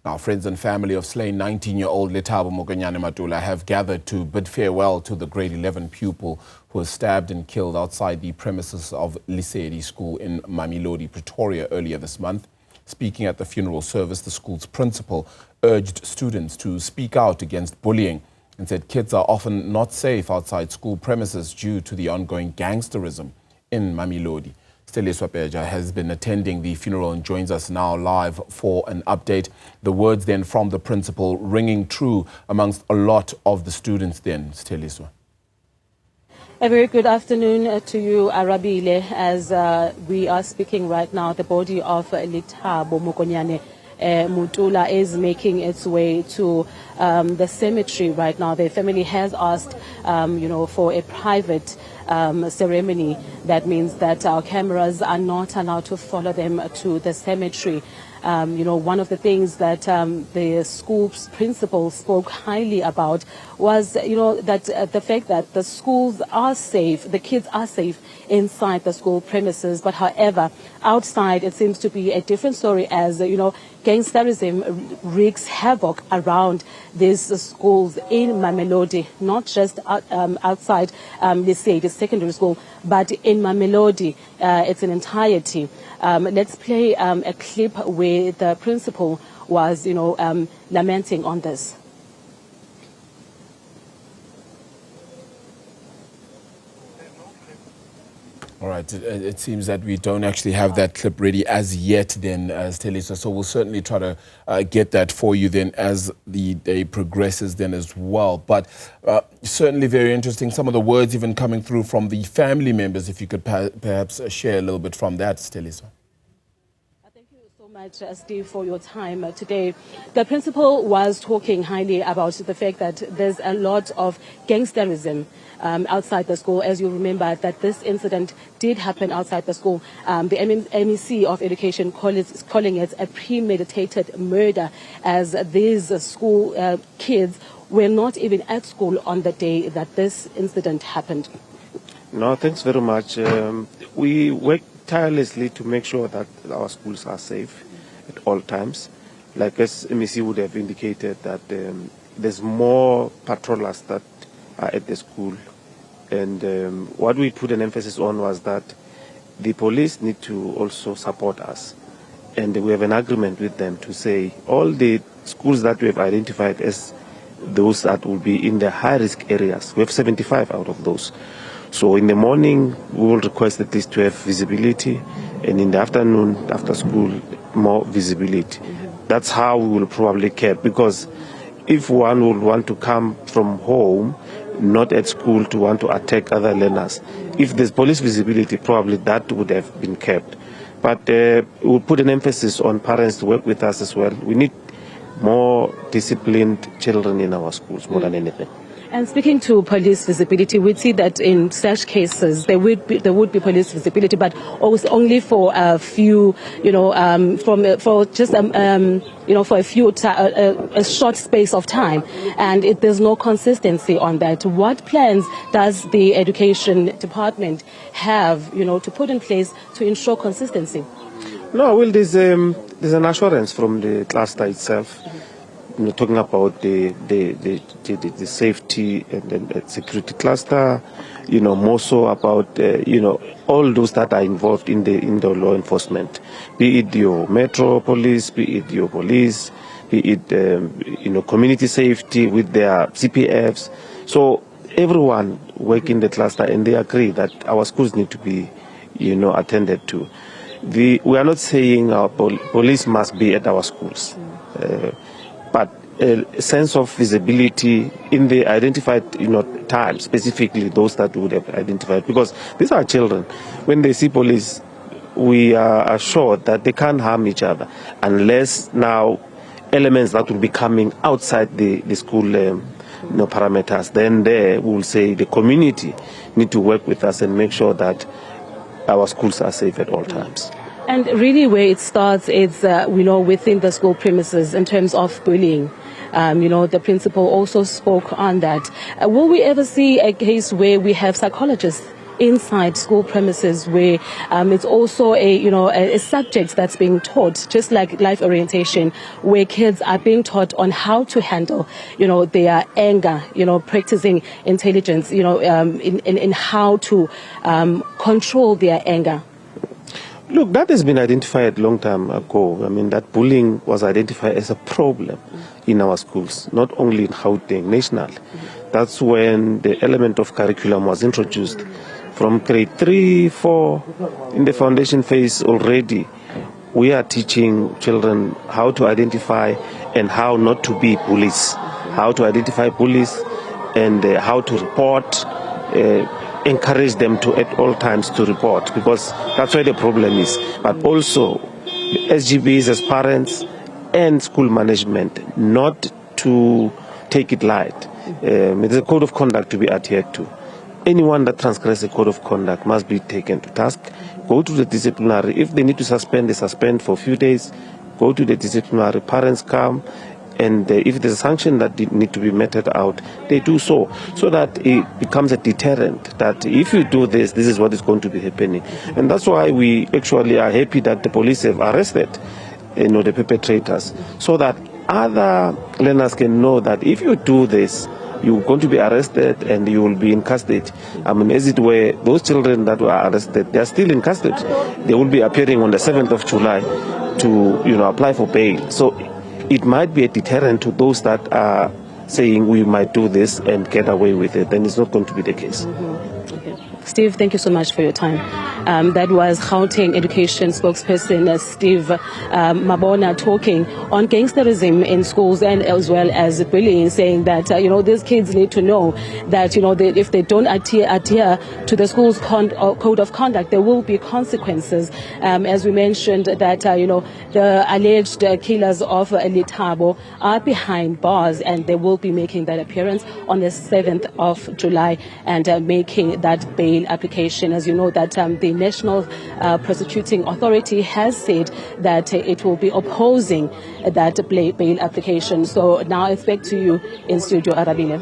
Now, friends and family of slain 19-year-old Lethabo Mokonyane-Matula have gathered to bid farewell to the grade 11 pupil who was stabbed and killed outside the premises of Lesedi School in Mamelodi, Pretoria earlier this month. Speaking at the funeral service, the school's principal urged students to speak out against bullying and said kids are often not safe outside school premises due to the ongoing gangsterism in Mamelodi. Sitheliswa Beja has been attending the funeral and joins us now live for an update. The words then from the principal ringing true amongst a lot of the students then, Sitheliswa. A very good afternoon to you, Arabile. As we are speaking right now, the body of Lethabo Mokonyane-Matula is making its way to the cemetery right now. The family has asked, for a private ceremony. That means that our cameras are not allowed to follow them to the cemetery. One of the things that the school's principal spoke highly about was, that the fact that the schools are safe, the kids are safe inside the school premises. But however, outside it seems to be a different story as, gangsterism wreaks havoc around these schools in Mamelodi, not just outside the secondary school, but in Mamelodi, it's an entirety. Let's play a clip where the principal was, lamenting on this. All right, it seems that we don't actually have that clip ready as yet then, Sitheliswa, so we'll certainly try to get that for you then as the day progresses then as well. But certainly very interesting, some of the words even coming through from the family members, if you could perhaps share a little bit from that, Sitheliswa. Thank you so much, Steve, for your time today. The principal was talking highly about the fact that there's a lot of gangsterism outside the school. As you remember, that this incident did happen outside the school. The MEC of Education is calling it a premeditated murder, as these school kids were not even at school on the day that this incident happened. No, thanks very much. We work tirelessly to make sure that our schools are safe at all times. Like as MEC would have indicated that there's more patrollers that are at the school. And what we put an emphasis on was that the police need to also support us. And we have an agreement with them to say all the schools that we have identified as those that will be in the high-risk areas, we have 75 out of those. So in the morning, we will request at least to have visibility, and in the afternoon, after school, more visibility. That's how we will probably care, because if one would want to come from home, not at school, to want to attack other learners, if there's police visibility, probably that would have been kept. But we'll put an emphasis on parents to work with us as well. We need more disciplined children in our schools, more than anything. And speaking to police visibility, we see that in such cases there would be police visibility, but also only for a few, for a short space of time, and there's no consistency on that. What plans does the education department have, to put in place to ensure consistency? No, well, there's an assurance from the cluster itself. Talking about the safety and the security cluster, more so about, all those that are involved in the law enforcement, be it your metro police, be it your police, be it, community safety with their CPFs. So everyone work in the cluster, and they agree that our schools need to be, attended to. We are not saying our police must be at our schools. But a sense of visibility in the identified time, specifically those that would have identified, because these are children. When they see police, we are assured that they can't harm each other unless now elements that will be coming outside the school parameters. Then there we will say the community need to work with us and make sure that our schools are safe at all times. And really where it starts is, within the school premises in terms of bullying. The principal also spoke on that. Will we ever see a case where we have psychologists inside school premises where it's also a subject that's being taught, just like life orientation, where kids are being taught on how to handle, their anger, practicing intelligence, in how to control their anger. Look, that has been identified a long time ago. I mean, that bullying was identified as a problem in our schools, not only in Gauteng, national. That's when the element of curriculum was introduced. From grade 3, 4, in the foundation phase already, we are teaching children how to identify and how not to be bullies, how to identify bullies and how to report, encourage them to at all times to report, because that's where the problem is. But also SGBs as parents and school management not to take it light. There's a code of conduct to be adhered to. Anyone that transgresses the code of conduct must be taken to task. Go to the disciplinary. If they need to suspend, they suspend for a few days. Go to the disciplinary. Parents come. And if there's a sanction that need to be meted out, they do so that it becomes a deterrent, that if you do this, this is what is going to be happening. And that's why we actually are happy that the police have arrested the perpetrators, so that other learners can know that if you do this, you're going to be arrested and you will be in custody. I mean, as it were, those children that were arrested, they are still in custody. They will be appearing on the 7th of July to apply for bail. So it might be a deterrent to those that are saying we might do this and get away with it. Then it's not going to be the case. Okay. Steve, thank you so much for your time. That was Gauteng Education spokesperson Steve Mabona talking on gangsterism in schools and as well as bullying, saying that these kids need to know that if they don't adhere to the school's code of conduct, there will be consequences. As we mentioned, that the alleged killers of Lethabo are behind bars, and they will be making that appearance on the 7th of July and making that bail application. As you know, that the National Prosecuting Authority has said that it will be opposing that bail application. So now it's back to you in studio, Arabile.